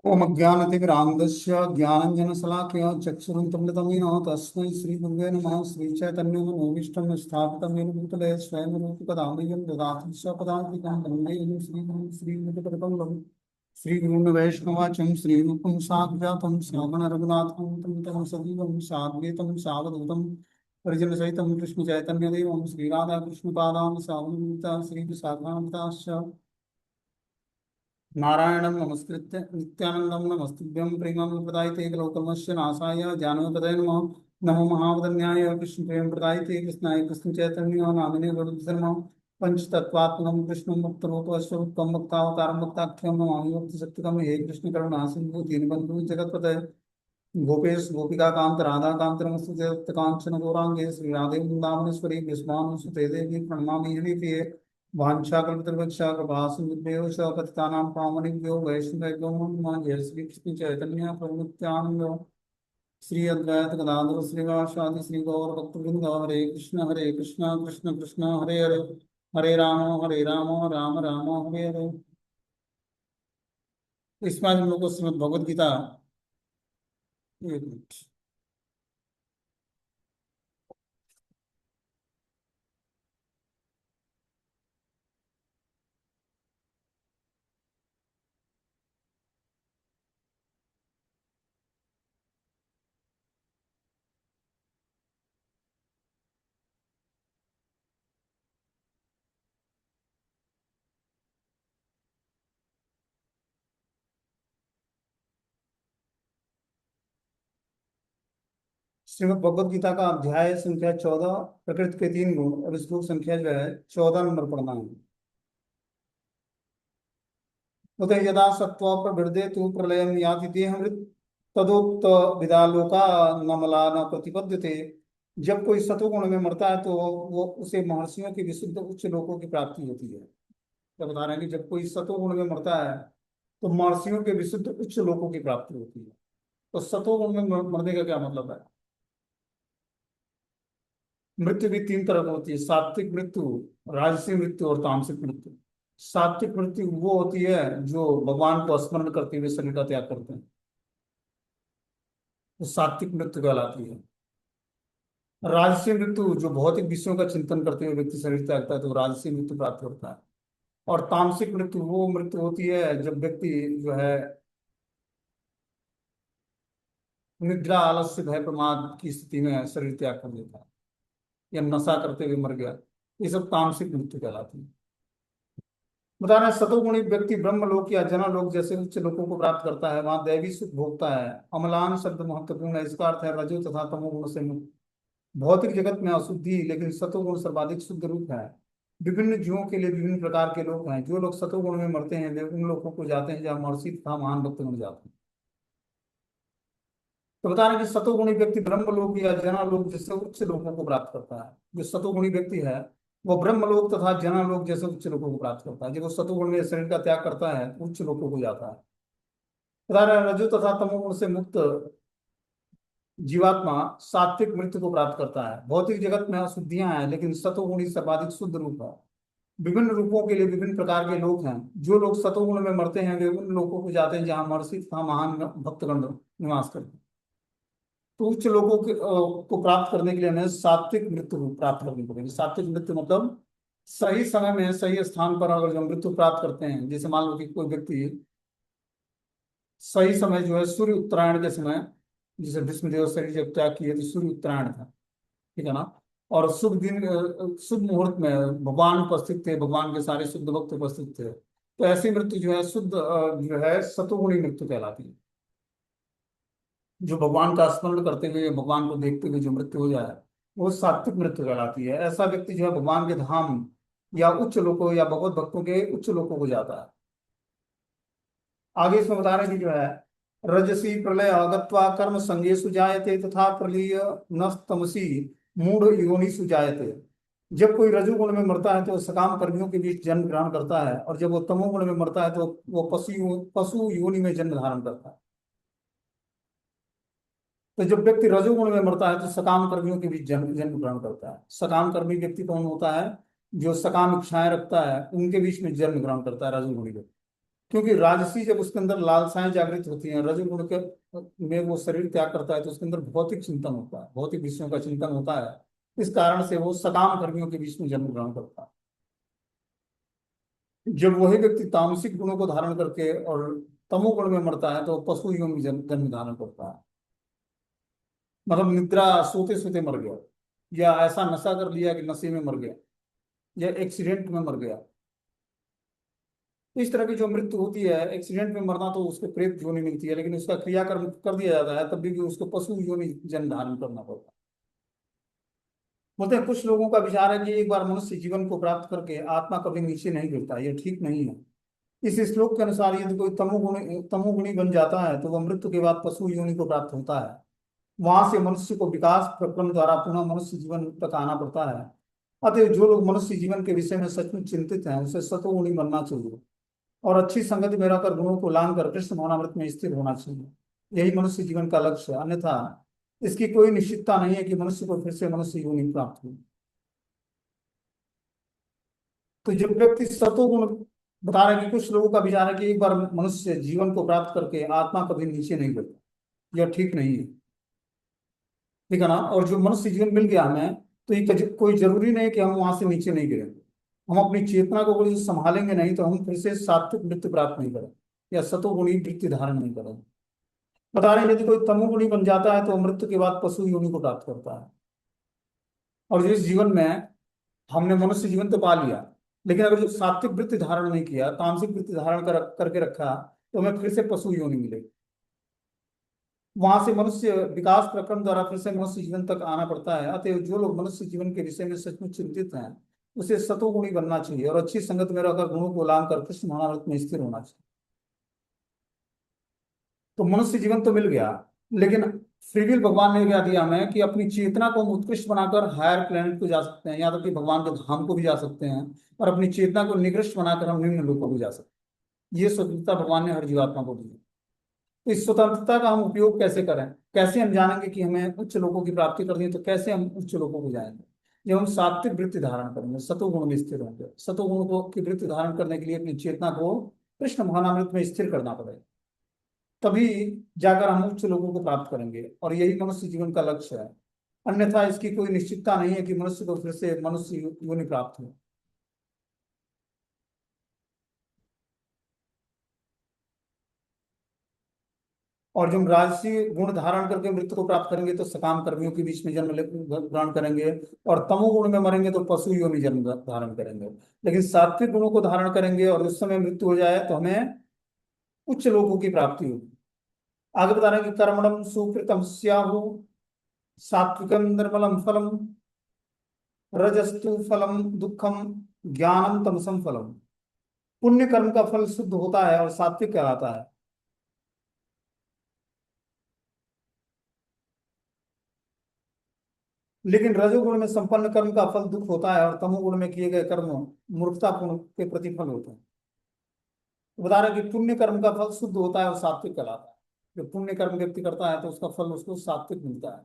ओम अज्ञानतिमिरान्धस्य ज्ञानञ्जनशलाकया चक्षुरुन्मिलितं येन तस्मै श्रीगुरुवे नमः। श्रीचैतन्यमनोभीष्टं स्थापितं येन भूतले स्वयं रूपकदा मह्यं ददाति स्वपदान्तिकं वन्देऽहं श्रीगुरुं श्रीमतिपदकमलं श्रीगुरून् वैष्णवाचं श्रीरूपं साग्रजातं श्रवणरघुनाथं तं सजीवं साद्वैतं सावधूतं परिजनसहितं कृष्णचैतन्यदेवं श्रीराधाकृष्णपादान् सावधूता श्रीविशाखान्विताश्च नारायणं नमस्कृत्य नित्यानंदं नमस्तुभ्यं प्रेमं प्रदायते लोकमस्य नाशाय जानवपदये नमः। नमो महावदन्याय कृष्ण प्रेम प्रदायते कृष्णाय कृष्ण चैतन्य नामिने वरुणधर्म पंचतत्वात्मकं कृष्णं मुक्तरूपस्वरूपं मुक्तावतारं मुक्ताख्यं नमामि मुक्तिसत्यकं। हे कृष्ण करुणा सिंधु दीनबन्धु जगत्पते गोपेश गोपिका कांत राधा कांत नमस्ते कांचन गौरांगे श्री राधे वृंदावनेश्वरी विस्मानुसुते देवी प्रणमामि हरिप्रिये वाञ्छाकल्पतरुभ्यश्च कृपासिन्धुभ्यो च पतितानां पावनेभ्यो वैष्णवेभ्यो नमो नमः। जय श्री कृष्ण चैतन्य प्रभु नित्यानंद श्री अद्वैत गदाधर श्रीवासादि श्री गौर भक्तवृंद हरे कृष्ण कृष्ण कृष्ण हरे हरे हरे राम राम राम हरे हरे। इसमें हम लोग को श्रीमद् भगवद गीता एक मिनट। श्रीमद् भगवद गीता का अध्याय संख्या 14 प्रकृति के 3 गुण और श्लोक संख्या जो है 14 नंबर पढ़ना है। उदय यदा सत्व प्रवृद्धे तु प्रलयम याति देहमृत तदोक्त विदालोका न मला न प्रतिपद्यते। जब कोई सतोगुण में मरता है तो वो उसे महर्षियों की विशुद्ध उच्च लोकों की प्राप्ति होती है। तो बता रहे हैं कि जब कोई सतोगुण में मरता है तो महर्षियों के विशुद्ध उच्च लोकों की प्राप्ति होती है। तो सतोगुण में मरने का क्या मतलब है? मृत्यु भी 3 तरह की होती है, सात्विक मृत्यु, राजसी मृत्यु और तामसिक मृत्यु। सात्विक मृत्यु वो होती है जो भगवान को स्मरण करते हुए शरीर का त्याग करते हैं, तो सात्विक मृत्यु कहलाती है। राजसी मृत्यु जो भौतिक विषयों का चिंतन करते हुए व्यक्ति शरीर त्यागता है तो राजसी मृत्यु प्राप्त होता है। और तामसिक मृत्यु वो मृत्यु होती है जब व्यक्ति जो है निद्रा आलस्य भय प्रमाद की स्थिति में शरीर त्याग कर देता है या नशा करते हुए मर गया। ये सब तामसिक मृत्यु कहलाती है। बता रहे हैं सतोगुणी व्यक्ति ब्रह्मलोक या जनलोक जैसे उच्च लोकों को प्राप्त करता है, वहां दैवी सुख भोगता है। अमलान शब्द महत्वपूर्ण है, इसका अर्थ है रजो तथा तमोगुण से मुक्त। भौतिक जगत में अशुद्धि, लेकिन सतोगुण सर्वाधिक शुद्ध रूप है। विभिन्न जीवों के लिए विभिन्न प्रकार के लोग हैं। जो लोग सतोगुण में मरते हैं वे उन लोगों को जाते हैं जहाँ महर्षि तथा महान भक्त बन जाते हैं। तो बता रहे हैं कि सतोगुणी व्यक्ति ब्रह्मलोक या जनलोक जैसे उच्च लोगों को प्राप्त करता है। जो सतोगुणी व्यक्ति है वो ब्रह्मलोक तथा जनलोक जैसे उच्च लोगों को प्राप्त करता है। जब वो सतोगुण में शरीर का त्याग करता है तो उच्च लोगों को जाता है। बता रहे हैं रजो तथा तमोगुण से मुक्त जीवात्मा सात्विक मृत्यु को प्राप्त करता है। भौतिक जगत में अशुद्धियां हैं, लेकिन सतोगुण ही सर्वाधिक शुद्ध रूप है। विभिन्न रूपों के लिए विभिन्न प्रकार के लोग हैं। जो लोग सतोगुण में मरते हैं वे उन लोगों को जाते हैं जहाँ महर्षि तथा महान भक्तगण निवास करते हैं। तो उच्च लोगों को प्राप्त करने के लिए हमें सात्विक मृत्यु प्राप्त करनी पड़ेगी। सात्विक मृत्यु मतलब सही समय में सही स्थान पर अगर जो मृत्यु प्राप्त करते हैं, जैसे मान लो कि कोई व्यक्ति सही समय जो है सूर्य उत्तरायण के समय, जैसे विष्णुदेव शरीर जब त्याग किए तो सूर्य उत्तरायण था, ठीक है ना। और शुभ दिन शुभ मुहूर्त में भगवान उपस्थित थे, भगवान के सारे शुद्ध भक्त उपस्थित थे। तो ऐसी मृत्यु जो है शुद्ध जो है सतोगुणी मृत्यु कहलाती है। जो भगवान का स्मरण करते हुए भगवान को देखते हुए जो मृत्यु हो जाए वो सात्विक मृत्यु कहलाती है। ऐसा व्यक्ति जो है भगवान के धाम या उच्च लोकों या भगवत भक्तों के उच्च लोकों को जाता है। आगे इसमें बता रहे हैं कि जो है रजसी प्रलय अगत्वा कर्म संगेषु जायते तथा प्रलीय न तमसी मूढ़ योनिषु जायते। जब कोई रजोगुण में मरता है तो सकाम कर्मियों के बीच जन्म ग्रहण करता है, और जब वो तमोगुण में मरता है तो वो पशु योनि में जन्म धारण करता है। तो जब व्यक्ति रजोगुण में मरता है तो सकाम कर्मियों के बीच जन्म जन्म ग्रहण करता है। सकाम कर्मी व्यक्ति कौन होता है? जो सकाम इच्छाएं रखता है उनके बीच में जन्म ग्रहण करता है रजोगुणी व्यक्ति। क्योंकि राजसी जब उसके अंदर लालसाएं जागृत होती हैं, रजोगुण के में वो शरीर त्याग करता है, तो उसके अंदर भौतिक चिंतन होता है, भौतिक विषयों का चिंतन होता है। इस कारण से वो सकाम कर्मियों के बीच में जन्म ग्रहण करता है। जब वही व्यक्ति तामसिक गुणों को धारण करके और तमोगुण में मरता है, तो वो पशु युग में जन्म धारण करता है। मतलब निद्रा, सोते सोते मर गया, या ऐसा नशा कर लिया कि नशे में मर गया, या एक्सीडेंट में मर गया। तो इस तरह की जो मृत्यु होती है, एक्सीडेंट में मरना तो उसको प्रेत योनि मिलती है, लेकिन उसका क्रियाकर्म कर दिया जाता है, तब भी उसको पशु योनि जन्म धारण करना पड़ता है। बोलते हैं कुछ लोगों का विचार है कि एक बार मनुष्य जीवन को प्राप्त करके आत्मा कभी नीचे नहीं गिरता, यह ठीक नहीं है। इस श्लोक के अनुसार यदि कोई तमोगुणी बन जाता है, तो वह मृत्यु के बाद पशु योनि को प्राप्त होता है। वहां से मनुष्य को विकास प्रक्रम द्वारा पुनः मनुष्य जीवन तक आना पड़ता है। अतः जो लोग मनुष्य जीवन के विषय में सचमुच चिंतित हैं, उसे सतोगुणी बनना चाहिए और अच्छी संगति में रहकर गुणों को लांग कर कृष्ण भावनामृत में स्थिर होना चाहिए। यही मनुष्य जीवन का लक्ष्य है। अन्यथा इसकी कोई निश्चितता नहीं है कि मनुष्य को फिर से मनुष्य योनि प्राप्त हो। तो जब व्यक्ति सतोगुण बता रहे हैं कि कुछ लोगों का विचार है कि एक बार मनुष्य जीवन को प्राप्त करके आत्मा कभी नीचे नहीं गिरता, यह ठीक नहीं है। ठीक है ना। और जो मनुष्य जीवन मिल गया हमें, तो ये कोई जरूरी नहीं कि हम वहां से नीचे नहीं गिरेंगे। हम अपनी चेतना को कोई संभालेंगे नहीं, तो हम फिर से सात्विक वृत्ति प्राप्त नहीं करें या सतोगुणी वृत्ति धारण नहीं करें। बता रहे हैं यदि कोई तमोगुणी बन जाता है, तो मृत्यु के बाद पशु योनि को प्राप्त करता है। और जिस जीवन में हमने मनुष्य जीवन तो पा लिया, लेकिन अगर जो सात्विक वृत्ति धारण नहीं किया, तामसिक वृत्ति धारण करके रखा, तो हमें फिर से पशु योनि मिलेगी। वहां से मनुष्य विकास प्रक्रम द्वारा फिर से मनुष्य जीवन तक आना पड़ता है। अतः जो लोग मनुष्य जीवन के विषय में सचमुच चिंतित हैं, उसे सतोगुणी बनना चाहिए और अच्छी संगत में रहकर गुणों को लांग कर कृष्ण भावनामृत में स्थिर होना चाहिए। तो मनुष्य जीवन तो मिल गया, लेकिन फ्री विल भगवान ने क्या दिया हमें कि अपनी चेतना को हम उत्कृष्ट बनाकर हायर प्लेनेट को जा सकते हैं, यहाँ तक कि भगवान के धाम को भी जा सकते हैं, और अपनी चेतना को निकृष्ट बनाकर हम निम्न लोक को भी जा सकते हैं। ये स्वतंत्रता भगवान ने हर जीवात्मा को दी है। तो इस स्वतंत्रता का हम उपयोग कैसे करें, कैसे हम जानेंगे कि हमें उच्च लोकों की प्राप्ति करनी है, तो कैसे हम उच्च लोकों को जाएंगे? जब हम सात्विक वृत्ति धारण करेंगे, सतोगुण में स्थिर होंगे। सतोगुण को की वृत्ति धारण करने के लिए अपनी चेतना को कृष्ण भावनामृत में स्थिर करना पड़ेगा, तभी जाकर हम उच्च लोगों को प्राप्त करेंगे। और यही मनुष्य जीवन का लक्ष्य है। अन्यथा इसकी कोई निश्चितता नहीं है कि मनुष्य को फिर से मनुष्य योनि प्राप्त हो। और जब राजसी गुण धारण करके मृत्यु को प्राप्त करेंगे, तो सकाम कर्मियों के बीच में जन्म ग्रहण करेंगे, और तमोगुण में मरेंगे तो पशु योनि जन्म धारण करेंगे। लेकिन सात्विक गुणों को धारण करेंगे और उस समय मृत्यु हो जाए, तो हमें उच्च लोगों की प्राप्ति होगी। आगे बता रहे हैं कि कर्मणम सुकृतम स्याहु सात्विकम निर्मलम फलम रजस्तु फलम दुखम ज्ञानम तमसम फलम। पुण्य कर्म का फल शुद्ध होता है और सात्विक कहलाता है, लेकिन रजोगुण में संपन्न कर्म का फल दुख होता है, और तमोगुण में किए गए कर्म मूर्खतापूर्ण के प्रतिफल होते हैं। तो बता रहे हैं कि पुण्य कर्म का फल शुद्ध होता है और सात्विक कहलाता है। जो पुण्य कर्म व्यक्ति करता है, तो उसका फल उसको सात्विक मिलता है।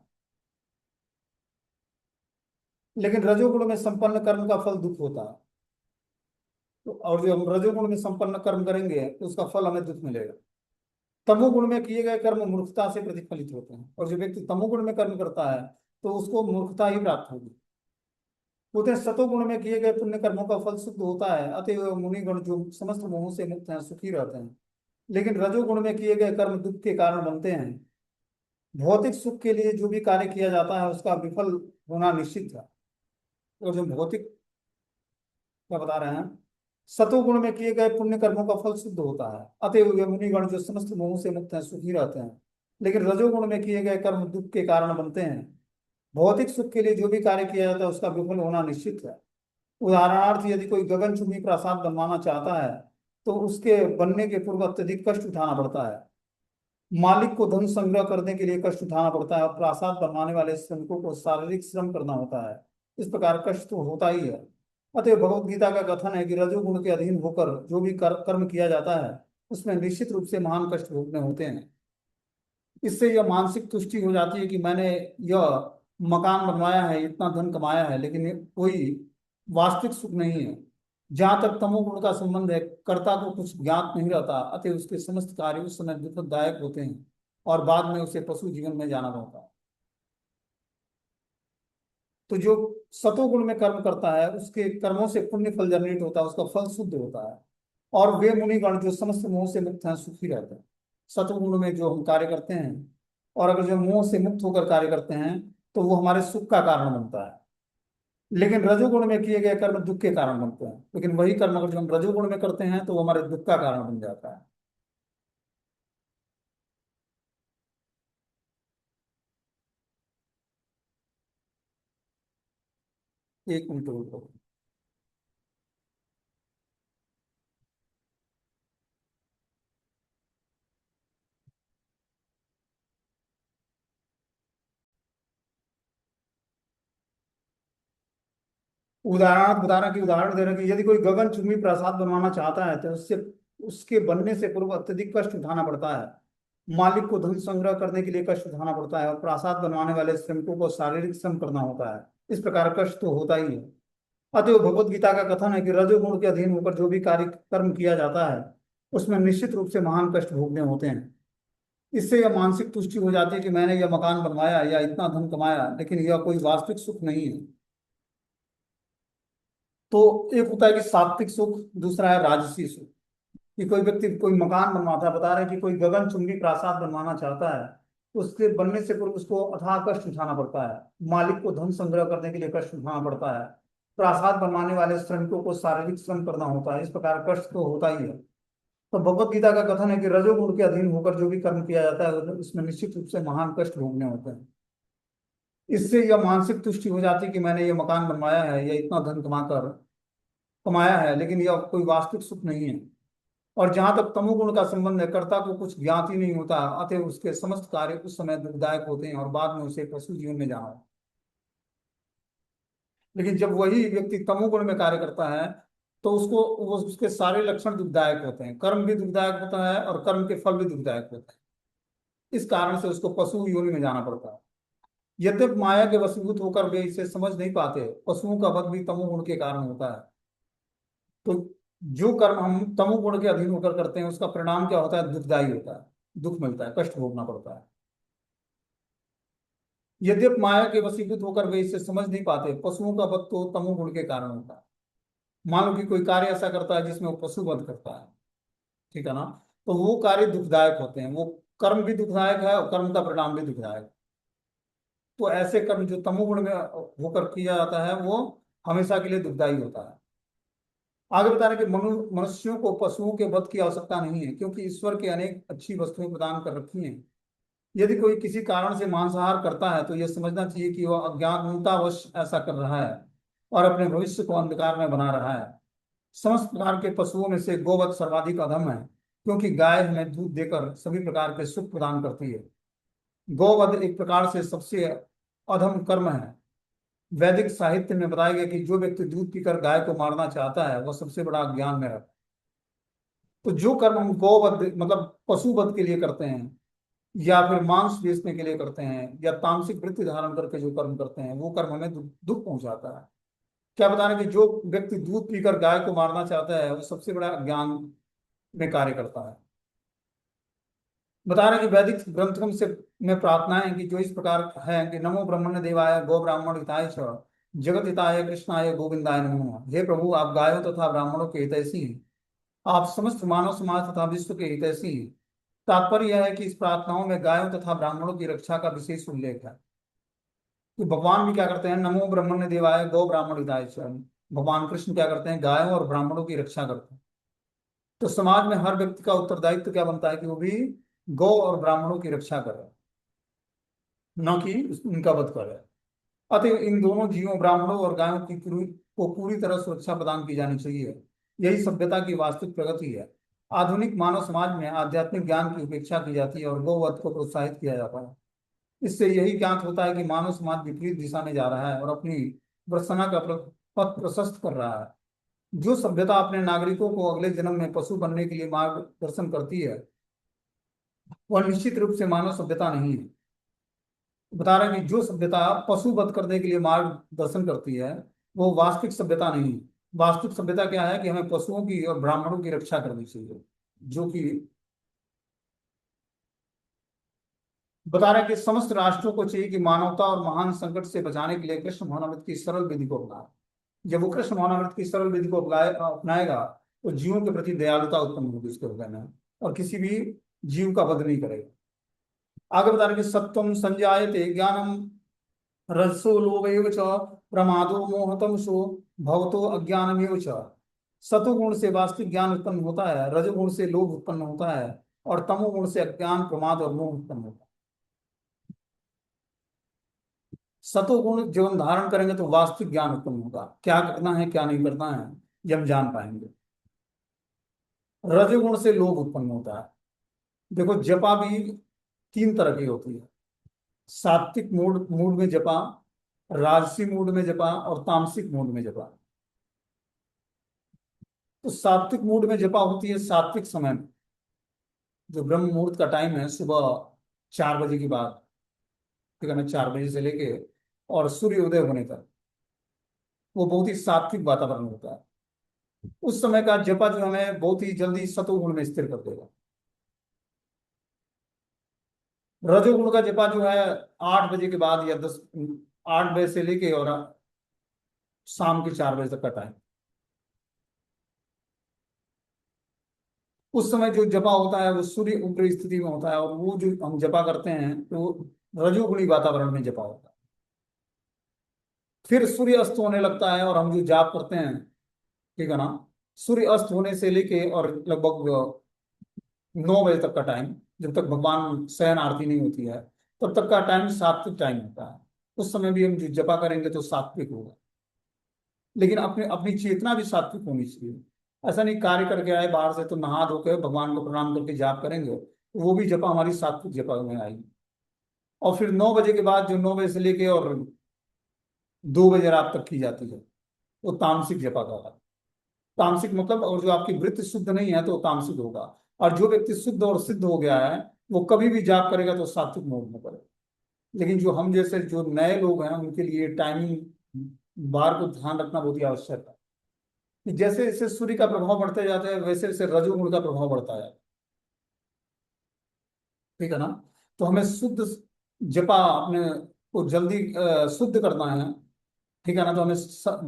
लेकिन रजोगुण में संपन्न कर्म का फल दुख होता है। तो और जो हम रजोगुण में संपन्न कर्म करेंगे, तो उसका फल हमें दुख मिलेगा। तमोगुण में किए गए कर्म मूर्खता से प्रतिफलित होते हैं, और जो व्यक्ति तमोगुण में कर्म करता है, तो उसको मूर्खता ही प्राप्त होगी। बोलते हैं सतोगुण में किए गए पुण्य कर्मों का फल शुद्ध होता है, अतएव मुनिगण जो समस्त मोहों से मुक्त हैं, सुखी रहते हैं। लेकिन रजोगुण में किए गए कर्म दुख के कारण बनते हैं। भौतिक सुख के लिए जो भी कार्य किया जाता है, उसका विफल होना निश्चित है। और जो भौतिक क्या बता रहे हैं, सतोगुण में किए गए पुण्य कर्मों का फल शुद्ध होता है, अतएव वे मुनिगण जो समस्त मोहों से मुक्त हैं, सुखी रहते हैं। लेकिन रजोगुण में किए गए कर्म दुख के कारण बनते हैं। भौतिक सुख के लिए जो भी कार्य किया जाता है, उसका विफल होना निश्चित है। उदाहरणार्थ, यदि कोई गगनचुंबी प्रासाद बनवाना चाहता है, तो उसके बनने के पूर्व अत्यधिक कष्ट उठाना पड़ता है। मालिक को धन संग्रह करने के लिए कष्ट उठाना पड़ता है, और प्रासाद बनवाने वाले श्रमिकों को शारीरिक श्रम करना होता है। इस प्रकार कष्ट तो होता ही है। अतः भगवत गीता का कथन है कि रजोगुण के अधीन होकर जो भी कर्म किया जाता है, उसमें निश्चित रूप से महान कष्ट भोगने होते हैं। इससे यह मानसिक तुष्टि हो जाती है कि मैंने यह मकान बनवाया है, इतना धन कमाया है, लेकिन ये कोई वास्तविक सुख नहीं है। जहां तक तमोगुण का संबंध है, कर्ता को कुछ ज्ञात नहीं रहता, अतः उसके समस्त कार्य उस समय दुखदायक होते हैं और बाद में उसे पशु जीवन में जाना पड़ता है। तो जो सतोगुण में कर्म करता है उसके कर्मों से पुण्य फल जनरेट होता है, उसका फल शुद्ध होता है। और वे मुनिगण जो समस्त मोह से मुक्त हैं सुखी रहते हैं। सतोगुण में जो हम कार्य करते हैं, और अगर जो मोह से मुक्त होकर कार्य करते हैं, तो वो हमारे सुख का कारण बनता है। लेकिन रजोगुण में किए गए कर्म दुख के कारण बनते हैं, लेकिन वही कर्म अगर जो हम रजोगुण में करते हैं तो वो हमारे दुख का कारण बन जाता है। एक मिनट रुको। उदाहरण दे रहे हैं कि यदि कोई गगनचुंबी प्रासाद बनवाना चाहता है तो उससे उसके बनने से पूर्व अत्यधिक कष्ट उठाना पड़ता है। मालिक को धन संग्रह करने के लिए कष्ट उठाना पड़ता है, और प्रासाद बनवाने वाले श्रमिकों को शारीरिक श्रम करना होता है। इस प्रकार कष्ट तो होता ही है। अतएव भगवत गीता का कथन है कि रजोगुण के अधीन होकर जो भी कार्य कर्म किया जाता है उसमें निश्चित रूप से महान कष्ट भोगने होते हैं। इससे यह मानसिक तुष्टि हो जाती है कि मैंने यह मकान बनवाया या इतना धन कमाया, लेकिन यह कोई वास्तविक सुख नहीं है। तो एक होता है कि सात्विक सुख, दूसरा है राजसी सुख। कि कोई व्यक्ति कोई मकान बनवाता है, बता रहे हैं कि कोई गगनचुंबी प्रासाद बनवाना चाहता है, तो उसके बनने से पूर्व उसको अथाह कष्ट उठाना पड़ता है। मालिक को धन संग्रह करने के लिए कष्ट उठाना पड़ता है। प्रासाद बनवाने वाले श्रमिकों को शारीरिक श्रम करना होता है। इस प्रकार कष्ट तो होता ही है। तो भगवत गीता का कथन है कि रजोगुण के अधीन होकर जो भी कर्म किया जाता है उसमें निश्चित रूप से महान कष्ट भोगने होते हैं। इससे यह मानसिक तुष्टि हो जाती है कि मैंने ये मकान बनवाया है या इतना धन कमाया है, लेकिन यह कोई वास्तविक सुख नहीं है। और जहां तक तमोगुण का संबंध है, कर्ता को कुछ ज्ञात ही नहीं होता, अतः उसके समस्त कार्य उस समय दुखदायक होते हैं और बाद में उसे पशु जीवन में जाना है। लेकिन जब वही व्यक्ति तमोगुण में कार्य करता है तो उसको वो उसके सारे लक्षण दुखदायक होते हैं, कर्म भी दुखदायक होता है और कर्म के फल भी दुखदायक होते हैं। इस कारण से उसको पशु योनि में जाना पड़ता है। यद्यप माया के वशीभूत होकर वे इसे समझ नहीं पाते, पशुओं का वध भी तमोगुण के कारण होता है। तो जो कर्म हम तमोगुण के अधीन होकर करते हैं उसका परिणाम क्या होता है? दुखदायी होता है, दुख मिलता है, कष्ट भोगना पड़ता है। यद्यप माया के वशीभूत होकर वे इसे समझ नहीं पाते, पशुओं का वध तो तमोगुण के कारण होता है। मान लो कि कोई कार्य ऐसा करता है जिसमें वो पशु वध करता है, ठीक है ना? तो वो कार्य दुखदायक होते हैं, वो कर्म भी दुखदायक है और कर्म का परिणाम भी दुखदायक है। तो ऐसे कर्म जो तमोगुण में होकर किया जाता है वो हमेशा के लिए दुखदायी होता है। आगे बता रहे हैं कि मनुष्यों को पशुओं के वध की आवश्यकता नहीं है, क्योंकि ईश्वर की अनेक अच्छी वस्तुएं प्रदान कर रखी हैं। यदि कोई किसी कारण से मांसाहार करता है तो यह समझना चाहिए कि वह अज्ञानतावश ऐसा कर रहा है और अपने भविष्य को अंधकार में बना रहा है। समस्त प्रकार के पशुओं में से गोवध सर्वाधिक अधम है, क्योंकि गाय हमें दूध देकर सभी प्रकार के सुख प्रदान करती है। गोवध एक प्रकार से सबसे अधम कर्म है। वैदिक साहित्य में बताया गया कि जो व्यक्ति दूध पीकर गाय को मारना चाहता है वह सबसे बड़ा अज्ञान में रहता है। तो जो कर्म हम गोवध मतलब पशु वध के लिए करते हैं, या फिर मांस बेचने के लिए करते हैं, या तामसिक वृत्ति धारण करके जो कर्म करते हैं, वो कर्म हमें दुख पहुंचाता है। क्या बता रहे हैं कि जो व्यक्ति दूध पीकर गाय को मारना चाहता है वो सबसे बड़ा ज्ञान में कार्य करता है। बता रहे हैं कि वैदिक ग्रंथों से में प्रार्थनाएं हैं कि जो इस प्रकार है कि नमो ब्रह्मण्य देवाय गो ब्राह्मण हिताय च जगत हिताय कृष्णाय गोविंदाय नमो नमः। हे प्रभु, आप गायों तथा ब्राह्मणों के हितैषी हैं, आप समस्त मानव समाज तथा विश्व के हितैषी हैं। तात्पर्य यह है कि इस प्रार्थनाओं में गायों तथा ब्राह्मणों की रक्षा का विशेष उल्लेख है। कि भगवान भी क्या करते हैं? नमो ब्रह्मण्य देवाय गौ ब्राह्मण हिताय च। भगवान कृष्ण क्या करते हैं? गायों और ब्राह्मणों की रक्षा करते हैं। तो समाज में हर व्यक्ति का उत्तरदायित्व क्या बनता है कि वो भी गौ और ब्राह्मणों की रक्षा करे, न कि उनका वध करे। अतः इन दोनों जीवों ब्राह्मणों और गायों की को पूरी तरह सुरक्षा प्रदान की जानी चाहिए। यही सभ्यता की वास्तविक प्रगति है। आधुनिक मानव समाज में आध्यात्मिक ज्ञान की उपेक्षा की जाती है और गौवध को प्रोत्साहित किया जाता है। इससे यही ज्ञात होता है कि मानव समाज विपरीत दिशा में जा रहा है और अपनी प्रसन्ना का पथ प्रशस्त कर रहा है। जो सभ्यता अपने नागरिकों को अगले जन्म में पशु बनने के लिए मार्गदर्शन करती है वह निश्चित रूप से मानव सभ्यता नहीं है। बता रहे हैं कि जो सभ्यता पशु वध करने के लिए मार्गदर्शन करती है वो वास्तविक सभ्यता नहीं है। वास्तविक सभ्यता क्या है कि हमें पशुओं की और ब्राह्मणों की रक्षा करनी चाहिए, जो कि बता रहा है कि समस्त राष्ट्रों को चाहिए कि मानवता और महान संकट से बचाने के लिए कृष्ण भावनामृत की सरल विधि को अपनाए। जब वो कृष्ण भावनामृत की सरल विधि को अपनाएगा तो जीवों के प्रति दयालुता उत्पन्न होगी उसके हृदय में, और किसी भी जीव का वध नहीं करेगा। आगे बता रहे कि सत्वम संजायते ज्ञानम रजसो लोभेव च प्रमादो मोहतम सो भवतो अज्ञानमेव च। सतोगुण से वास्तविक ज्ञान उत्पन्न होता है, रजोगुण से लोभ उत्पन्न होता है, और तमोगुण से अज्ञान प्रमाद और मोह उत्पन्न होता है। सतोगुण जीवन धारण करेंगे तो वास्तविक ज्ञान उत्पन्न होगा, क्या करना है क्या नहीं करना है ये हम जान पाएंगे। रजोगुण से लोभ उत्पन्न होता है। देखो जपा भी तीन तरह की होती है, सात्विक मूड मूड में जपा, राजसी मूड में जपा, और तामसिक मूड में जपा। तो सात्विक मूड में जपा होती है सात्विक समय में, जो ब्रह्म मुहूर्त का टाइम है, सुबह 4 बजे के बाद, ठीक है ना, 4 बजे से लेके और सूर्य उदय होने तक, वो बहुत ही सात्विक वातावरण होता है। उस समय का जपा जो हमें बहुत ही जल्दी सतोगुण में स्थिर कर देगा। रजोगुण का जपा जो है 8 बजे के बाद या 8 बजे से लेके और शाम के 4 बजे तक का टाइम, उस समय जो जपा होता है वो सूर्य उग्र स्थिति में होता है, और वो जो हम जपा करते हैं तो रजोगुणी वातावरण में जपा होता है। फिर सूर्य अस्त होने लगता है और हम जो जाप करते हैं, ठीक है ना, सूर्य अस्त होने से लेके और लगभग 9 बजे तक का टाइम, जब तक भगवान शयन आरती नहीं होती है, तब तक का टाइम सात्विक टाइम होता है। उस समय भी हम जो जपा करेंगे तो सात्विक होगा, लेकिन अपने अपनी चेतना भी सात्विक होनी चाहिए। ऐसा नहीं कार्य करके आए बाहर से तो नहा धो के भगवान को प्रणाम करके जाप करेंगे तो वो भी जपा हमारी सात्विक जपा में आएगी। और फिर 9 बजे के बाद जो 9 बजे से लेके और 2 बजे रात तक की जाती है वो तामसिक जपा कहलाता है। तामसिक मतलब, और जो आपकी वृत्ति शुद्ध नहीं है तो तामसिक होगा। और जो व्यक्ति शुद्ध और सिद्ध हो गया है वो कभी भी जाप करेगा तो सात्विक मोड में करेगा। लेकिन जो हम जैसे जो नए लोग हैं उनके लिए टाइमिंग बार को ध्यान रखना बहुत ही आवश्यक है, कि जैसे जैसे सूर्य का प्रभाव बढ़ते जाता है वैसे वैसे रजोगुण का प्रभाव बढ़ता है, ठीक है ना। तो हमें शुद्ध जपा अपने को जल्दी शुद्ध करना है, ठीक है ना। तो हमें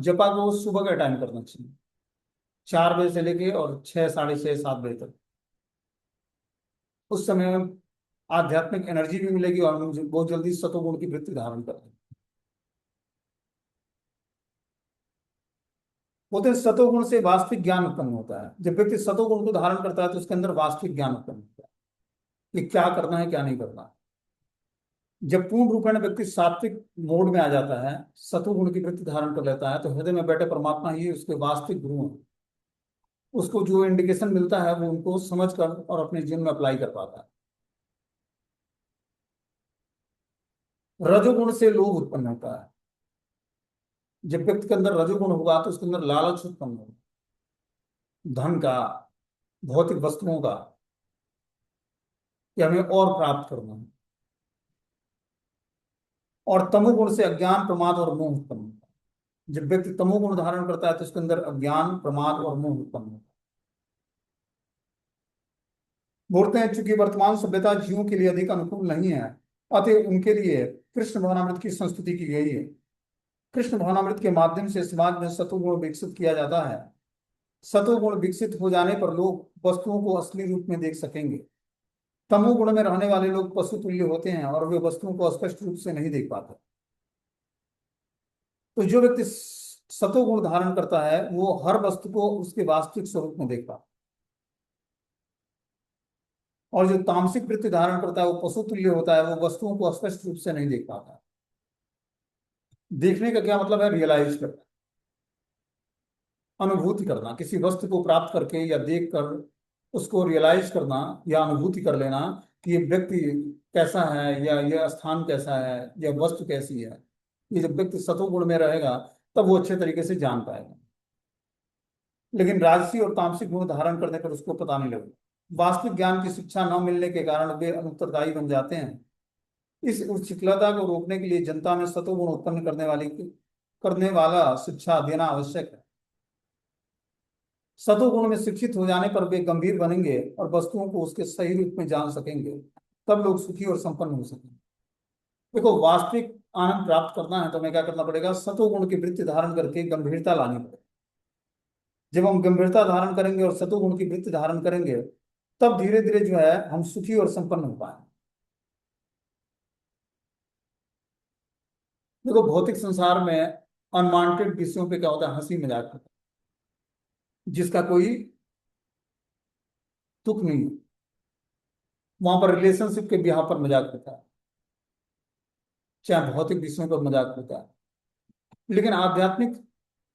जपा को सुबह का टाइम करना चाहिए, 4 बजे से लेके और 6, 6:30, 7 बजे तक। उस समय में आध्यात्मिक एनर्जी भी मिलेगी और हम बहुत जल्दी सतोगुण की वृत्ति धारण करेंगे। बोलते हैं सतोगुण से वास्तविक ज्ञान उत्पन्न होता है। जब व्यक्ति सतोगुण को धारण करता है तो उसके अंदर वास्तविक ज्ञान उत्पन्न होता है कि क्या करना है क्या नहीं करना। जब पूर्ण रूपेण व्यक्ति सात्विक मोड में आ जाता है, सतोगुण की वृत्ति धारण कर लेता है, तो हृदय में बैठे परमात्मा ही उसके वास्तविक गुरु हैं। उसको जो इंडिकेशन मिलता है वो उनको समझ कर और अपने जीवन में अप्लाई कर पाता है। रजोगुण से लोभ उत्पन्न होता है। जब व्यक्ति के अंदर रजोगुण होगा तो उसके अंदर लालच उत्पन्न होगा, धन का, भौतिक वस्तुओं का, कि हमें और प्राप्त करना है। और तमोगुण से अज्ञान प्रमाद और मोह उत्पन्न होता है। जब व्यक्ति तमोगुण धारण करता है तो उसके अंदर अज्ञान प्रमाद और मोह उत्पन्न होता है। बोलते हैं चूंकि वर्तमान सभ्यता जीवों के लिए अधिक अनुकूल नहीं है, अतः उनके लिए कृष्ण भवनामृत की संस्तुति की गई है। कृष्ण भवनामृत के माध्यम से समाज में सतोगुण विकसित किया जाता है। सतोगुण विकसित हो जाने पर लोग वस्तुओं को असली रूप में देख सकेंगे। तमोगुण में रहने वाले लोग पशु तुल्य होते हैं और वे वस्तुओं को स्पष्ट रूप से नहीं देख पाते। तो जो व्यक्ति सतोगुण धारण करता है वो हर वस्तु को उसके वास्तविक स्वरूप में देख पाता है, और जो तामसिक वृत्ति धारण करता है वो पशु तुल्य होता है, वो वस्तुओं को स्पष्ट रूप से नहीं देख पाता। देखने का क्या मतलब है? रियलाइज करना, अनुभूति करना, किसी वस्तु को प्राप्त करके या देख कर उसको रियलाइज करना या अनुभूति कर लेना कि ये व्यक्ति कैसा है या यह स्थान कैसा है या वस्तु कैसी है। ये जब व्यक्ति सतोगुण में रहेगा तब वो अच्छे तरीके से जान पाएगा। लेकिन राजसी और तामसिक गुण धारण करने पर उसको पता नहीं लगेगा। वास्तविक ज्ञान की शिक्षा न मिलने के कारण वे अनुत्तरदायी बन जाते हैं। इस उच्छृंखलता को रोकने के लिए जनता में सतोगुण उत्पन्न करने वाला शिक्षा देना आवश्यक है। सतोगुण में शिक्षित हो जाने पर वे गंभीर बनेंगे और वस्तुओं को उसके सही रूप में जान सकेंगे। तब लोग सुखी और संपन्न हो सकेंगे। देखो, वास्तविक आनंद प्राप्त करना है तो हमें क्या करना पड़ेगा? सतोगुण की वृत्ति धारण करके गंभीरता लानी पड़ेगी। जब हम गंभीरता धारण करेंगे और सतोगुण की वृत्ति धारण करेंगे, तब धीरे धीरे जो है हम सुखी और संपन्न हो पाएंगे। देखो, भौतिक संसार में अनवांटेड विषयों पे क्या होता है? हंसी मजाक होता है, जिसका कोई तुक नहीं है। वहां पर रिलेशनशिप के बिहार पर मजाक होता है, चाहे भौतिक विषयों पर मजाक होता है। लेकिन आध्यात्मिक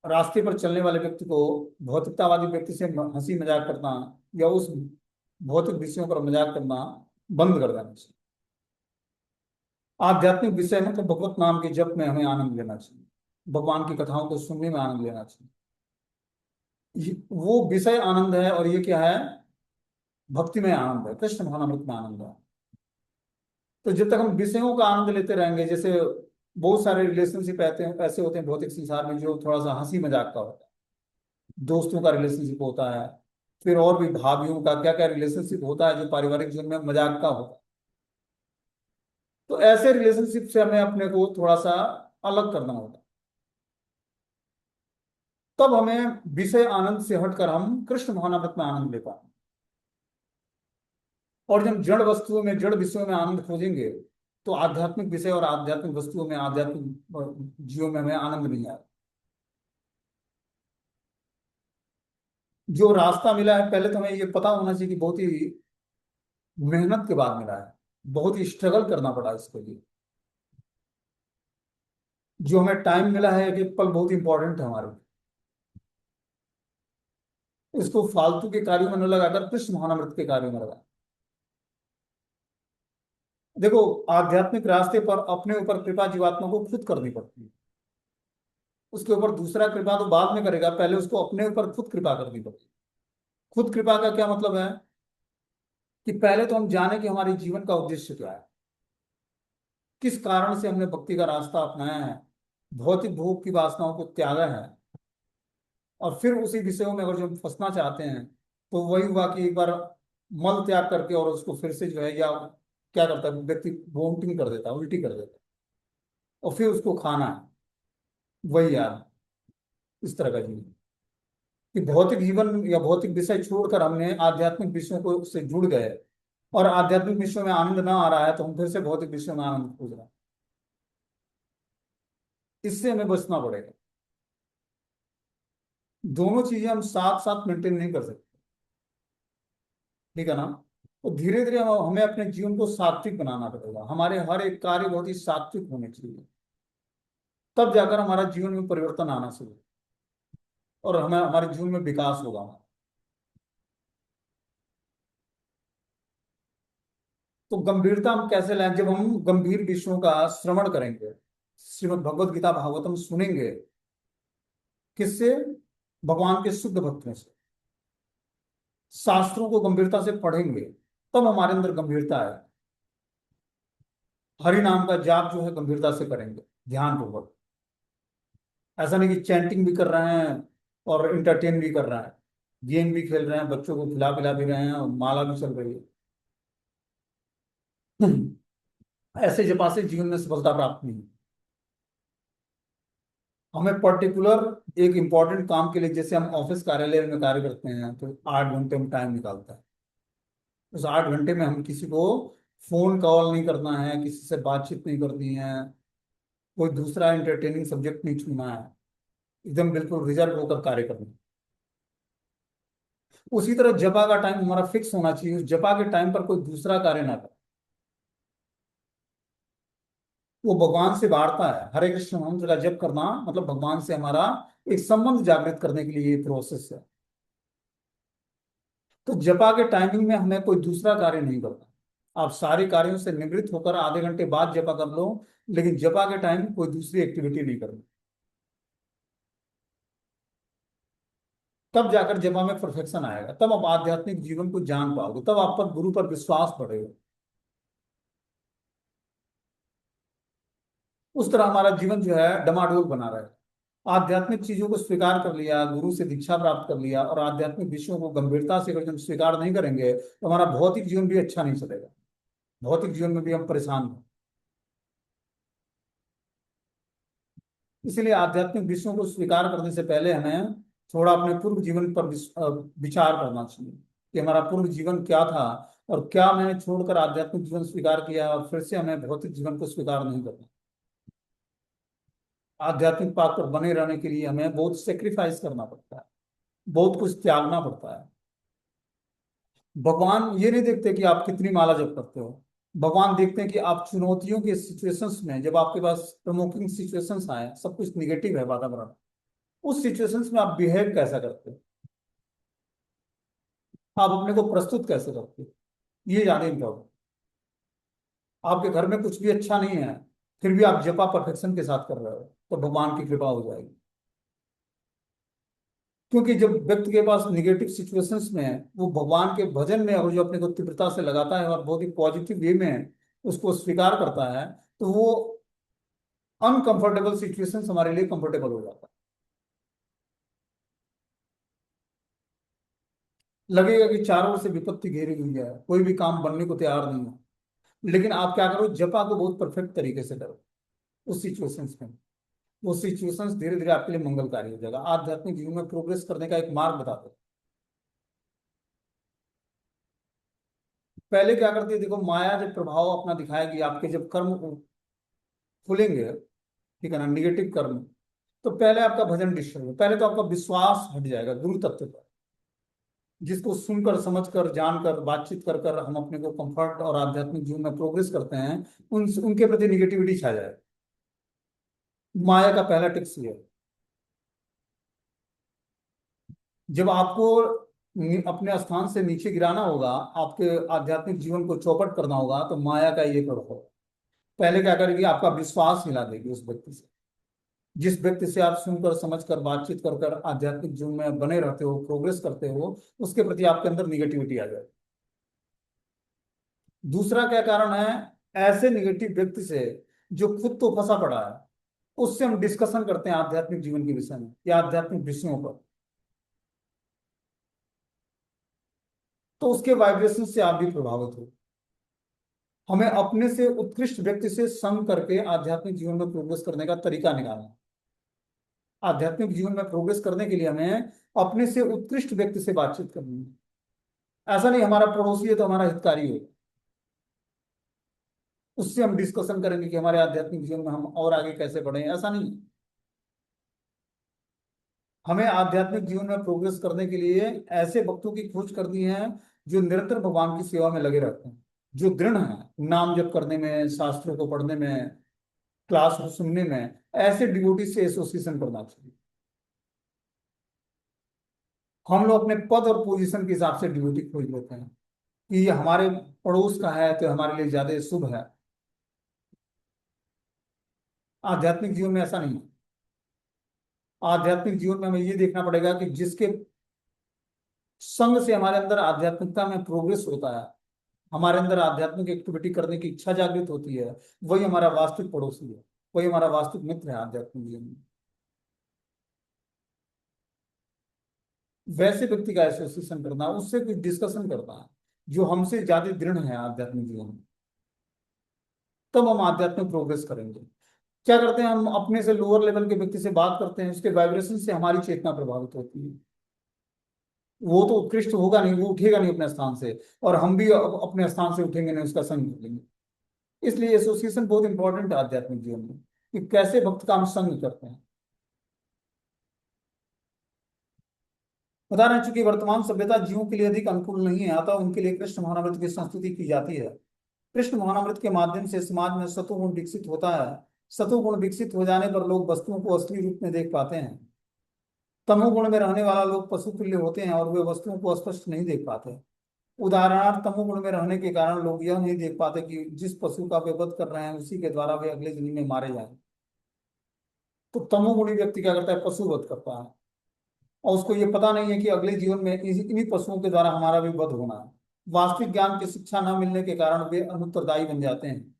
रास्ते पर चलने वाले व्यक्ति को भौतिकतावादी व्यक्ति से हंसी मजाक करना या उस भौतिक विषयों पर मजाक करना बंद कर देना चाहिए। आध्यात्मिक विषय में तो भगवत नाम के जप में हमें आनंद लेना चाहिए, भगवान की कथाओं को सुनने में आनंद लेना चाहिए। वो विषय आनंद है, और ये क्या है? भक्ति में आनंद है, कृष्ण भावनामृत में आनंद है। तो जब तक हम विषयों का आनंद लेते रहेंगे, जैसे बहुत सारे रिलेशनशिप ऐसे होते हैं भौतिक संसार में जो थोड़ा सा हंसी मजाक का होता है। दोस्तों का रिलेशनशिप होता है, फिर और भी भाभीियों का क्या क्या रिलेशनशिप होता है जो पारिवारिक जीवन में मजाक का होता है। तो ऐसे रिलेशनशिप से हमें अपने को थोड़ा सा अलग करना होगा। तब हमें विषय आनंद से हटकर हम कृष्ण भावनामृत में आनंद ले पाएंगे। और जब जड़ वस्तुओं में, जड़ विषयों में आनंद खोजेंगे, तो आध्यात्मिक विषय और आध्यात्मिक वस्तुओं में, आध्यात्मिक जीवन में हमें आनंद नहीं आएगा। जो रास्ता मिला है, पहले तो हमें ये पता होना चाहिए कि बहुत ही मेहनत के बाद मिला है, बहुत ही स्ट्रगल करना पड़ा इसके लिए। जो हमें टाइम मिला है, एक एक पल बहुत इंपॉर्टेंट है हमारे लिए। इसको फालतू के कार्यों में न लगाकर कृष्ण भावनामृत के कार्यों में लगा। देखो, आध्यात्मिक रास्ते पर अपने ऊपर कृपा जीवात्मा को खुद करनी पड़ती है। उसके ऊपर दूसरा कृपा तो बाद में करेगा, पहले उसको अपने ऊपर खुद कृपा करनी पड़ती है। खुद कृपा का क्या मतलब है? कि पहले तो हम जाने कि हमारे जीवन का उद्देश्य क्या है, किस कारण से हमने भक्ति का रास्ता अपनाया है, भौतिक भोग की वासनाओं को त्यागा है। और फिर उसी विषयों में अगर जो हम फंसना चाहते हैं, तो वही हुआ कि एक बार मल त्याग करके और उसको फिर से जो है, या क्या करता है व्यक्ति, वोमिटिंग कर देता है, उल्टी कर देता है, और फिर उसको खाना है। वही यार, इस तरह का जीवन, कि भौतिक जीवन या भौतिक विषय छोड़कर हमने आध्यात्मिक विषयों को से जुड़ गए, और आध्यात्मिक विषयों में आनंद ना आ रहा है, तो हम फिर से भौतिक विषयों में आनंद खोज रहे हैं। इससे हमें बचना पड़ेगा। दोनों चीजें हम साथ साथ मेंटेन नहीं कर सकते, ठीक है ना? तो धीरे धीरे हमें अपने जीवन को सात्विक बनाना पड़ेगा। हमारे हर एक कार्य बहुत ही सात्विक होने चाहिए, तब जाकर हमारा जीवन में परिवर्तन आना शुरू होगा और हमें हमारे जीवन में विकास होगा। तो गंभीरता हम कैसे लाएं? जब हम गंभीर विषयों का श्रवण करेंगे, श्रीमद् भगवत गीता भागवतम सुनेंगे, किससे? भगवान के शुद्ध भक्तों से। शास्त्रों को गंभीरता से पढ़ेंगे, तब हमारे अंदर गंभीरता है। हरि नाम का जाप जो है गंभीरता से करेंगे, ध्यान पूर्वक। ऐसा नहीं कि चैंटिंग भी कर रहे हैं और इंटरटेन भी कर रहे हैं, गेम भी खेल रहे हैं, बच्चों को खिला पिला भी रहे हैं, और माला भी चल रही है। ऐसे जपा से जीवन में सफलता प्राप्त नहीं। हमें पर्टिकुलर एक इंपॉर्टेंट काम के लिए, जैसे हम ऑफिस कार्यालय में कार्य करते हैं, तो 8 घंटे हम टाइम निकालता है। उस 8 घंटे में हम किसी को फोन कॉल नहीं करना है, किसी से बातचीत नहीं करनी है, कोई दूसरा एंटरटेनिंग सब्जेक्ट नहीं छूना है, एकदम बिल्कुल रिजर्व होकर कार्य करना है। उसी तरह जपा का टाइम हमारा फिक्स होना चाहिए, उस जपा के टाइम पर कोई दूसरा कार्य ना करे। वो भगवान से वार्ता है। हरे कृष्ण मंत्र का जप करना मतलब भगवान से हमारा एक संबंध जागृत करने के लिए ये प्रोसेस है। तो जपा के टाइमिंग में हमें कोई दूसरा कार्य नहीं करना। आप सारे कार्यों से निवृत्त होकर आधे घंटे बाद जपा कर लो, लेकिन जपा के टाइम कोई दूसरी एक्टिविटी नहीं करनी। तब जाकर जपा में परफेक्शन आएगा, तब आप आध्यात्मिक जीवन को जान पाओगे, तब आप पर गुरु पर विश्वास बढ़ेगा। उस तरह हमारा जीवन जो है डमाडोल बना रहेगा। आध्यात्मिक चीजों को स्वीकार कर लिया, गुरु से दीक्षा प्राप्त कर लिया, और आध्यात्मिक विषयों को गंभीरता से अगर हम स्वीकार नहीं करेंगे तो हमारा भौतिक जीवन भी अच्छा नहीं चलेगा। भौतिक जीवन में भी हम परेशान हैं। इसलिए आध्यात्मिक विषयों को स्वीकार करने से पहले हमें थोड़ा अपने पूर्व जीवन पर विचार करना चाहिए कि हमारा पूर्व जीवन क्या था, और क्या मैंने छोड़कर आध्यात्मिक जीवन स्वीकार किया, और फिर से हमें भौतिक जीवन को स्वीकार नहीं करना। आध्यात्मिक पाथ पर बने रहने के लिए हमें बहुत सेक्रीफाइस करना पड़ता है, बहुत कुछ त्यागना पड़ता है। भगवान ये नहीं देखते कि आप कितनी माला जप करते हो। भगवान देखते हैं कि आप चुनौतियों के सिचुएशंस में, जब आपके पास प्रमोकिंग सिचुएशंस आए, सब कुछ निगेटिव है वातावरण, उस सिचुएशंस में आप बिहेव कैसा करते हो, आप अपने को प्रस्तुत कैसे करते हो, ये ज्यादा इम्पोर्टेंट। आपके घर में कुछ भी अच्छा नहीं है, फिर भी आप जपा परफेक्शन के साथ कर रहे हो, तो भगवान की कृपा हो जाएगी। क्योंकि जब व्यक्ति के पास निगेटिव सिचुएशंस में है, वो भगवान के भजन में और जो अपने को तीव्रता से लगाता है और बहुत ही पॉजिटिव वे में उसको स्वीकार करता है, तो वो अनकंफर्टेबल सिचुएशंस हमारे लिए कंफर्टेबल हो जाता है। लगेगा कि चारों ओर से विपत्ति घेरी हुई है, कोई भी काम बनने को तैयार नहीं है, लेकिन आप क्या करो, जपा को बहुत परफेक्ट तरीके से करो उस सिचुएशंस में। वो सिचुएशंस धीरे धीरे आपके लिए मंगलकारी हो जाएगा, आध्यात्मिक जीवन में प्रोग्रेस करने का एक मार्ग बता दो। पहले क्या करती है, देखो, माया जब प्रभाव अपना दिखाएगी, आपके जब कर्म खुलेंगे, ठीक है ना, निगेटिव कर्म, तो पहले आपका भजन डिस्टर्ब है, पहले तो आपका विश्वास हट जाएगा गुरु तत्व पर, जिसको सुनकर समझकर जानकर बातचीत कर कर हम अपने को कंफर्ट और आध्यात्मिक जीवन में प्रोग्रेस करते हैं, उनके प्रति निगेटिविटी छा जाए। माया का पहला टिप्स ये है। जब आपको अपने स्थान से नीचे गिराना होगा, आपके आध्यात्मिक जीवन को चौपट करना होगा, तो माया का ये प्रभाव। पहले क्या करेगी, आपका विश्वास हिला देगी उस व्यक्ति से, जिस व्यक्ति से आप सुनकर समझकर बातचीत कर कर आध्यात्मिक जीवन में बने रहते हो, प्रोग्रेस करते हो, उसके प्रति आपके अंदर निगेटिविटी आ जाए। दूसरा क्या कारण है, ऐसे निगेटिव व्यक्ति से जो खुद तो फंसा पड़ा है, उससे हम डिस्कशन करते हैं आध्यात्मिक जीवन के विषय में या आध्यात्मिक विषयों पर, तो उसके वाइब्रेशन से आप भी प्रभावित हो। हमें अपने से उत्कृष्ट व्यक्ति से संग करके आध्यात्मिक जीवन में प्रोग्रेस करने का तरीका निकालना है। आध्यात्मिक जीवन में प्रोग्रेस करने के लिए हमें अपने से उत्कृष्ट व्यक्ति से बातचीत करनी है। ऐसा नहीं हमारा पड़ोसी है तो हमारा हितकारी हो, उससे हम डिस्कशन करेंगे कि हमारे आध्यात्मिक जीवन में हम और आगे कैसे बढ़े, ऐसा नहीं। हमें आध्यात्मिक जीवन में प्रोग्रेस करने के लिए ऐसे भक्तों की खोज करनी है जो निरंतर भगवान की सेवा में लगे रहते हैं, जो दृढ़ हैं नाम जप करने में, शास्त्रों को पढ़ने में, क्लास को सुनने में। ऐसे डिवोटी से एसोसिएशन करना चाहिए। हम लोग अपने पद और पोजीशन के हिसाब से डिवोटी खोज लेते हैं कि ये हमारे पड़ोस का है तो हमारे लिए ज्यादा शुभ है। आध्यात्मिक जीवन में ऐसा नहीं है। आध्यात्मिक जीवन में हमें ये देखना पड़ेगा कि जिसके संग से हमारे अंदर आध्यात्मिकता में प्रोग्रेस होता है, हमारे अंदर आध्यात्मिक एक्टिविटी करने की इच्छा जागृत होती है, वही हमारा वास्तविक पड़ोसी है, वही हमारा वास्तविक मित्र है आध्यात्मिक जीवन में। वैसे व्यक्ति का एसोसिएशन करना, उससे कुछ डिस्कशन करना जो हमसे ज्यादा दृढ़ है आध्यात्मिक जीवन में, तब हम आध्यात्मिक प्रोग्रेस करेंगे। क्या करते हैं, हम अपने से लोअर लेवल के व्यक्ति से बात करते हैं, उसके वाइब्रेशन से हमारी चेतना प्रभावित होती है। वो तो उत्कृष्ट होगा नहीं, वो उठेगा नहीं अपने स्थान से, और हम भी अपने स्थान से उठेंगे नहीं, उसका संग करेंगे। इसलिए एसोसिएशन बहुत इंपॉर्टेंट है आध्यात्मिक जीवन में, कि कैसे भक्त का हम संग करते हैं। बता रहे हैं, चूंकि वर्तमान सभ्यता जीवों के लिए अधिक अनुकूल नहीं है, अतः उनके लिए कृष्ण महानवृत की संस्तुति की जाती है। कृष्ण महानवृत के माध्यम से समाज में सतोगुण विकसित होता है। सतोगुण विकसित हो जाने पर लोग वस्तुओं को असली रूप में देख पाते हैं। तमोगुण में रहने वाला लोग पशु तुल्य होते हैं और वे वस्तुओं को स्पष्ट नहीं देख पाते। उदाहरणार्थ, तमोगुण में रहने के कारण लोग यह नहीं देख पाते कि जिस पशु का वे वध कर रहे हैं उसी के द्वारा वे अगले जन्म में मारे जाएं। तो तमोगुणी व्यक्ति क्या करता है, पशु वध करता है, और उसको ये पता नहीं है कि अगले जीवन में इन्हीं पशुओं के द्वारा हमारा भी वध होना है। वास्तविक ज्ञान की शिक्षा न मिलने के कारण वे अनुत्तरदायी बन जाते हैं।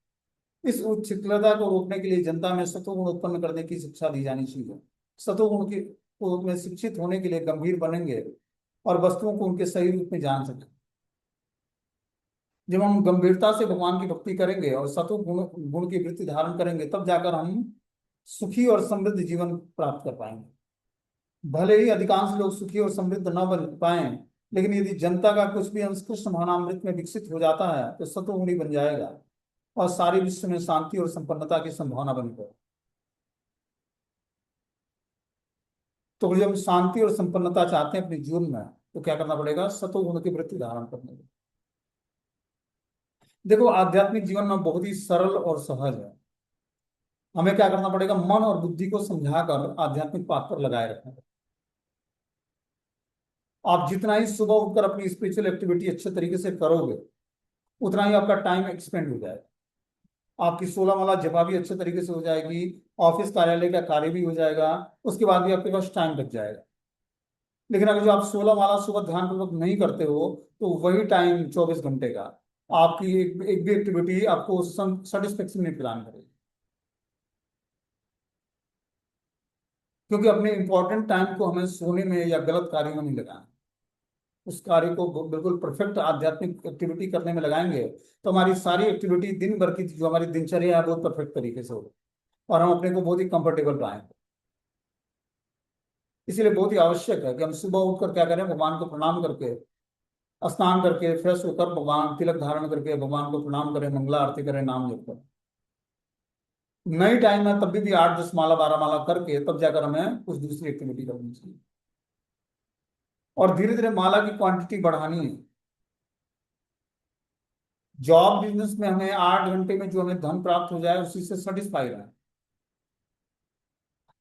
इस उच्छृंखलता को रोकने के लिए जनता में सतोगुण उत्पन्न करने की शिक्षा दी जानी चाहिए। सतोगुण की को में शिक्षित होने के लिए गंभीर बनेंगे और वस्तुओं को उनके सही रूप में जान सकें। जब हम गंभीरता से भगवान की भक्ति करेंगे और सतो गुण गुण की वृत्ति धारण करेंगे, तब जाकर हम सुखी और समृद्ध जीवन प्राप्त कर पाएंगे। भले ही अधिकांश लोग सुखी और समृद्ध न बन पाए, लेकिन यदि जनता का कुछ भी अंश कृष्ण भावनामृत में विकसित हो जाता है तो सतोगुणी बन जाएगा और सारे विश्व में शांति और संपन्नता की संभावना बनी है। तो जब हम शांति और संपन्नता चाहते हैं अपने जीवन में, तो क्या करना पड़ेगा? सतोगुण की वृत्ति धारण करने की। देखो, आध्यात्मिक जीवन में बहुत ही सरल और सहज है। हमें क्या करना पड़ेगा? मन और बुद्धि को समझाकर आध्यात्मिक पाथ पर लगाए रखना। आप जितना ही सुबह उठकर अपनी स्पिरिचुअल एक्टिविटी अच्छे तरीके से करोगे, उतना ही आपका टाइम एक्सपेंड हो जाएगा। आपकी 16 माला जपा भी अच्छे तरीके से हो जाएगी, ऑफिस कार्यालय का कार्य भी हो जाएगा, उसके बाद भी आपके पास टाइम बच जाएगा। लेकिन अगर जो आप 16 माला सुबह ध्यान पूर्वक नहीं करते हो, तो वही टाइम 24 घंटे का आपकी एक भी एक्टिविटी आपको सेटिस्फेक्शन नहीं प्रदान करेगी। क्योंकि अपने इंपॉर्टेंट टाइम को हमें सोने में या गलत कार्यों में नहीं लगाना। उस कार्य को बिल्कुल परफेक्ट आध्यात्मिक एक्टिविटी करने में लगाएंगे, तो हमारी सारी एक्टिविटी दिन भर की जो हमारी दिनचर्या है बहुत परफेक्ट तरीके से होगी और हम अपने को बहुत ही कंफर्टेबल पाएंगे। इसीलिए बहुत ही आवश्यक है कि हम सुबह उठकर क्या करें? भगवान को प्रणाम करके, स्नान करके, फ्रेश होकर, भगवान तिलक धारण करके भगवान को प्रणाम करें, मंगला आरती करें, नाम जप करें। नहीं टाइम है तब भी 8-10 माला 12 माला करके तब जाकर हमें कुछ दूसरी एक्टिविटी करनी चाहिए। और धीरे धीरे माला की क्वांटिटी बढ़ानी है। जॉब बिजनेस में हमें 8 घंटे में जो हमें धन प्राप्त हो जाए उसी से सेटिस्फाई रहे।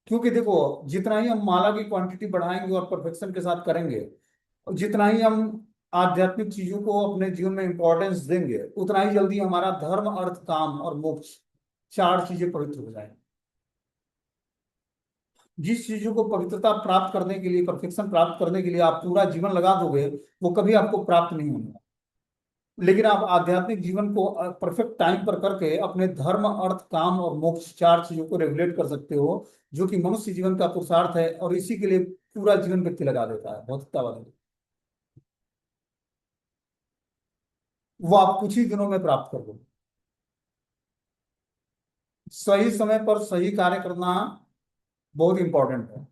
क्योंकि देखो, जितना ही हम माला की क्वांटिटी बढ़ाएंगे और परफेक्शन के साथ करेंगे, और जितना ही हम आध्यात्मिक चीजों को अपने जीवन में इंपॉर्टेंस देंगे, उतना ही जल्दी हमारा धर्म, अर्थ, काम और मोक्ष, 4 चीजें पवित्र हो जाएंगी। जिस चीजों को पवित्रता प्राप्त करने के लिए, परफेक्शन प्राप्त करने के लिए आप पूरा जीवन लगा दोगे, वो कभी आपको प्राप्त नहीं होगा। लेकिन आप आध्यात्मिक जीवन को परफेक्ट टाइम पर करके अपने धर्म, अर्थ, काम और मोक्ष, 4 चीजों को रेगुलेट कर सकते हो, जो कि मनुष्य जीवन का पुरुषार्थ है, और इसी के लिए पूरा जीवन व्यक्ति लगा देता है भौतिकतावादी। वो आप कुछ ही दिनों में प्राप्त कर लोगे। सही समय पर सही कार्य करना बहुत इंपॉर्टेंट है।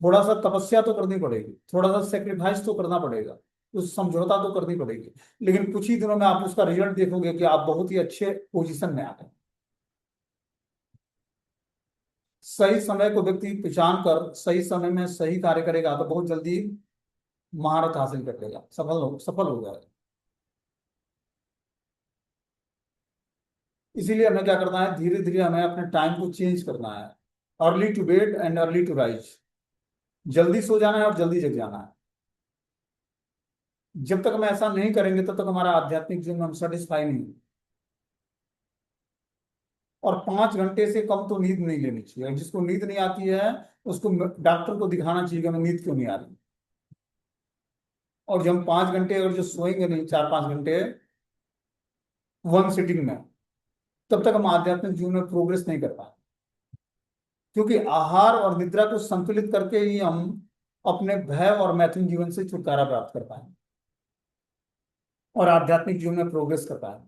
थोड़ा सा तपस्या तो करनी पड़ेगी, थोड़ा सा सेक्रीफाइस तो करना पड़ेगा, कुछ समझौता तो करनी पड़ेगी, लेकिन कुछ ही दिनों में आप उसका रिजल्ट देखोगे कि आप बहुत ही अच्छे पोजीशन में आ गए। सही समय को व्यक्ति पहचान कर सही समय में सही कार्य करेगा तो बहुत जल्दी महारत हासिल कर लेगा, सफल हो जाएगा। इसीलिए हमें क्या करना है? धीरे धीरे हमें अपने टाइम को चेंज करना है। Early to bed and early to rise. जल्दी सो जाना है और जल्दी जग जाना है। जब तक हम ऐसा नहीं करेंगे तब तक हमारा आध्यात्मिक जीवन में हम सेटिस्फाई नहीं होंगे। और 5 घंटे से कम तो नींद नहीं लेनी चाहिए। जिसको नींद नहीं आती है उसको डॉक्टर को दिखाना चाहिए कि हमें नींद क्यों नहीं आ रही। और जब हम 5 घंटे अगर जो सोएंगे नहीं, 4-5 घंटे वन सिटिंग में, तब तक हम आध्यात्मिक जीवन में प्रोग्रेस नहीं कर पाए। क्योंकि आहार और निद्रा को संतुलित करके ही हम अपने भय और मैथुन जीवन से छुटकारा प्राप्त कर पाए और आध्यात्मिक जीवन में प्रोग्रेस कर पाए।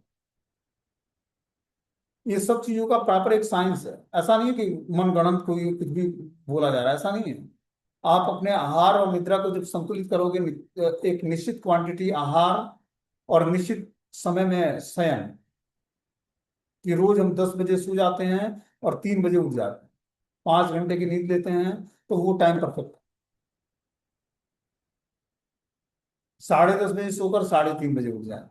ये सब चीजों का प्रॉपर एक साइंस है। ऐसा नहीं है कि मनगढ़ंत कोई कुछ भी बोला जा रहा है, ऐसा नहीं है। आप अपने आहार और निद्रा को जब संतुलित करोगे, एक निश्चित क्वांटिटी आहार और निश्चित समय में शयन, कि रोज हम 10 बजे सो जाते हैं और 3 बजे उठ जाते हैं, 5 घंटे की नींद लेते हैं, तो वो टाइम परफेक्ट है। 10:30 बजे सोकर 3:30 बजे उठ जाए।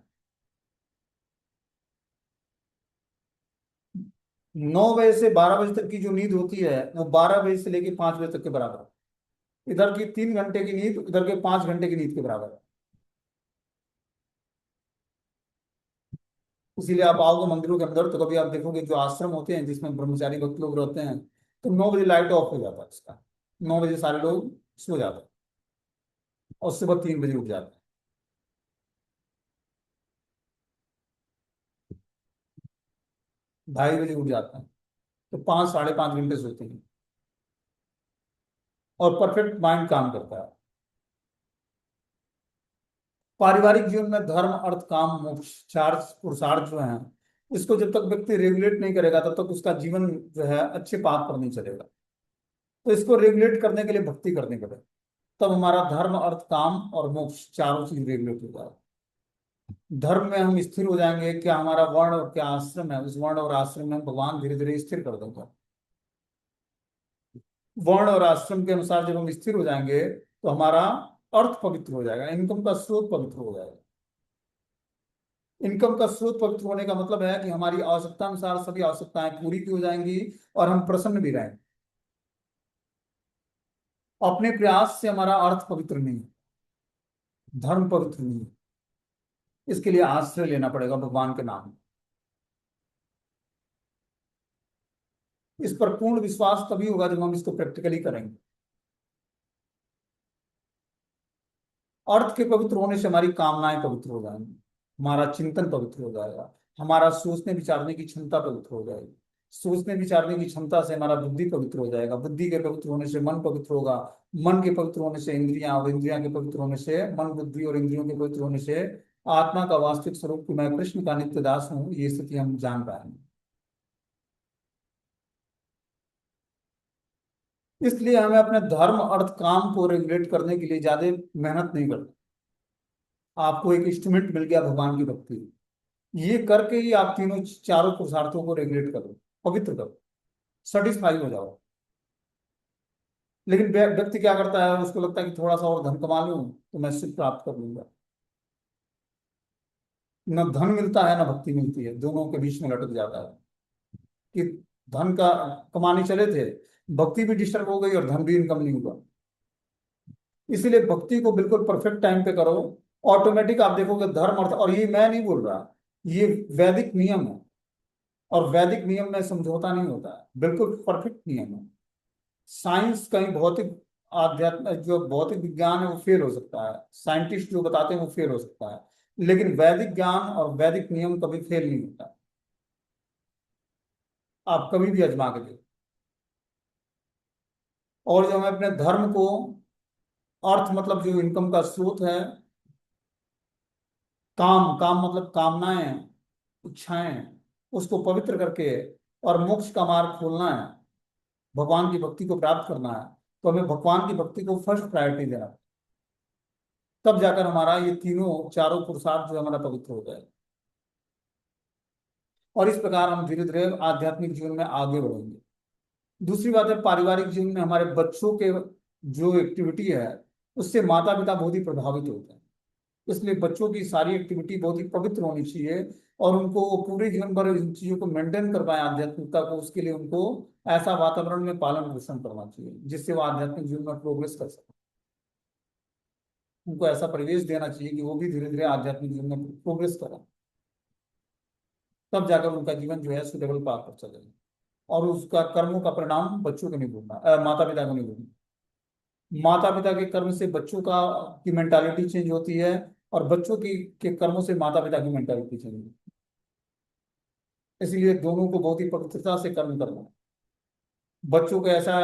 9 बजे से 12 बजे तक की जो नींद होती है वो 12 बजे से लेके 5 बजे तक के बराबर है। इधर की 3 घंटे की नींद, उधर के 5 घंटे की नींद के बराबर है। इसीलिए आप आओगे मंदिरों के अंदर तो कभी आप देखोगे जो आश्रम होते हैं जिसमें ब्रह्मचारी भक्त लोग रहते हैं, तो 9 बजे लाइट ऑफ हो जाता है इसका। 9 बजे सारे लोग सो जाते हैं और सुबह 3 बजे उठ जाते हैं। 2:30 बजे उठ जाते हैं। तो 5 साढ़े 5 घंटे सोते हैं और परफेक्ट माइंड काम करता है। पारिवारिक जीवन में धर्म अर्थ काम मोक्ष चार पुरुषार्थ जो हैं, इसको जब तक व्यक्ति रेगुलेट नहीं करेगा तब तक उसका जीवन जो है अच्छे पाथ पर नहीं चलेगा। तो इसको रेगुलेट करने के लिए भक्ति करनी पड़ेगी, तब हमारा धर्म अर्थ काम और मोक्ष चारों चीज रेगुलेट हो जाएगा। धर्म में हम स्थिर हो जाएंगे, क्या हमारा वर्ण और क्या आश्रम है, उस वर्ण और आश्रम में भगवान धीरे धीरे स्थिर कर देगा। वर्ण और आश्रम के अनुसार जब हम स्थिर हो जाएंगे तो हमारा अर्थ पवित्र हो जाएगा, इनकम का स्रोत पवित्र हो जाएगा। इनकम का स्रोत पवित्र होने का मतलब है कि हमारी आवश्यकता अनुसार सभी आवश्यकताएं पूरी की हो जाएंगी और हम प्रसन्न भी रहेंगे। अपने प्रयास से हमारा अर्थ पवित्र नहीं है, धर्म पवित्र नहीं है। इसके लिए आश्रय लेना पड़ेगा भगवान के नाम में। इस पर पूर्ण विश्वास तभी होगा जब हम इसको प्रैक्टिकली करेंगे। अर्थ के पवित्र होने से हमारी कामनाएं पवित्र हो जाएंगी, हमारा चिंतन पवित्र हो जाएगा, हमारा सोचने विचारने की क्षमता पवित्र हो जाएगी। सोचने विचारने की क्षमता से हमारा बुद्धि पवित्र हो जाएगा, बुद्धि के पवित्र होने से मन पवित्र होगा, मन के पवित्र होने से इंद्रियां, और इंद्रियां के पवित्र होने से मन, बुद्धि और इंद्रियों के पवित्र होने से आत्मा का वास्तविक स्वरूप कि मैं कृष्ण का नित्य दास हूँ, ये स्थिति हम जान पाएंगे। इसलिए हमें अपने धर्म अर्थ काम को रेगुलेट करने के लिए ज्यादा मेहनत नहीं करनी। आपको एक इंस्ट्रूमेंट मिल गया भगवान की भक्ति, ये करके ही आप तीनों चारों पुरुषार्थों को रेगुलेट करो, पवित्र करो, सेटिस्फाई हो जाओ। लेकिन व्यक्ति क्या करता है, उसको लगता है कि थोड़ा सा और धन कमा लूं तो मैं सुख प्राप्त कर लूंगा। न धन मिलता है न भक्ति मिलती है, दोनों के बीच में लटक जाता है कि धन का कमाने चले थे, भक्ति भी डिस्टर्ब हो गई और धन भी इनकम नहीं हुआ। इसीलिए भक्ति को बिल्कुल परफेक्ट टाइम पे करो, ऑटोमेटिक आप देखोगे धर्म अर्थ, और ये मैं नहीं बोल रहा, ये वैदिक नियम है। और वैदिक नियम में समझौता नहीं होता है, बिल्कुल परफेक्ट नियम है। साइंस कहीं भौतिक आध्यात्म जो भौतिक विज्ञान है वो फेल हो सकता है, साइंटिस्ट जो बताते हैं वो फेल हो सकता है, लेकिन वैदिक ज्ञान और वैदिक नियम कभी फेल नहीं होता। आप कभी भी आजमा के देखो। और जो हमें अपने धर्म को, अर्थ मतलब जो इनकम का स्रोत है, काम, काम मतलब कामनाएं, इच्छाएं, उसको पवित्र करके और मोक्ष का मार्ग खोलना है, भगवान की भक्ति को प्राप्त करना है, तो हमें भगवान की भक्ति को फर्स्ट प्रायोरिटी देना है। तब जाकर हमारा ये तीनों चारों पुरुषार्थ जो हमारा पवित्र हो जाए, और इस प्रकार हम धीरे धीरे आध्यात्मिक जीवन में आगे बढ़ेंगे। दूसरी बात है, पारिवारिक जीवन में हमारे बच्चों के जो एक्टिविटी है उससे माता पिता बहुत ही प्रभावित होते हैं। इसलिए बच्चों की सारी एक्टिविटी बहुत ही पवित्र होनी चाहिए, और उनको वो पूरे जीवन भर इन चीजों को मेंटेन कर पाए आध्यात्मिकता को, उसके लिए उनको ऐसा वातावरण में पालन पोषण करना चाहिए जिससे वो आध्यात्मिक जीवन में प्रोग्रेस कर सके। उनको ऐसा परिवेश देना चाहिए कि वो भी धीरे धीरे आध्यात्मिक जीवन में प्रोग्रेस करें, तब जाकर उनका जीवन जो है सुटेबल पाथ पर चलेगा। और उसका कर्मों का परिणाम बच्चों को नहीं भूलना, माता पिता को नहीं भूलना। माता पिता के कर्म से बच्चों का की मेंटालिटी चेंज होती है, और बच्चों की के कर्मों से माता पिता की मेंटालिटी चेंज होती है। इसलिए दोनों को बहुत ही पवित्रता से कर्म करना है। बच्चों को ऐसा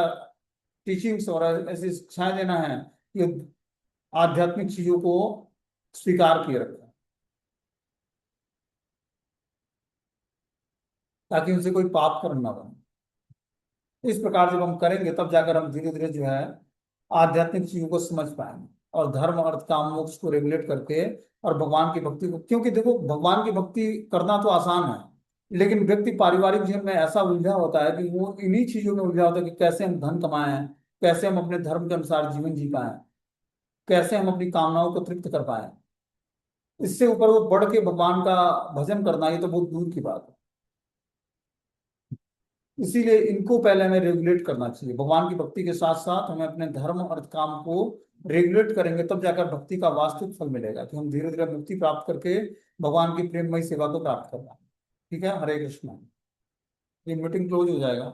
टीचिंग्स और ऐसी शिक्षाएं देना है कि आध्यात्मिक चीजों को स्वीकार किए रखें, ताकि उनसे कोई पाप कर्म ना बने। इस प्रकार जब हम करेंगे तब जाकर हम धीरे धीरे जो है आध्यात्मिक चीजों को समझ पाएंगे, और धर्म अर्थ काम मोक्ष को रेगुलेट करके और भगवान की भक्ति को, क्योंकि देखो भगवान की भक्ति करना तो आसान है, लेकिन व्यक्ति पारिवारिक जीवन में ऐसा उलझा होता है कि वो इन्हीं चीजों में उलझा होता है कि कैसे हम धन कमाएं, कैसे हम अपने धर्म के अनुसार जीवन जी पाएं, कैसे हम अपनी कामनाओं को तृप्त कर पाएं। इससे ऊपर वो बढ़ के भगवान का भजन करना, ये तो बहुत दूर की बात है। इसीलिए इनको पहले हमें रेगुलेट करना चाहिए। भगवान की भक्ति के साथ साथ हमें अपने धर्म अर्थ काम को रेगुलेट करेंगे, तब जाकर भक्ति का वास्तविक फल मिलेगा कि हम धीरे धीरे मुक्ति प्राप्त करके भगवान की प्रेममयी सेवा को प्राप्त करना। ठीक है, हरे कृष्ण। ये मीटिंग क्लोज हो जाएगा।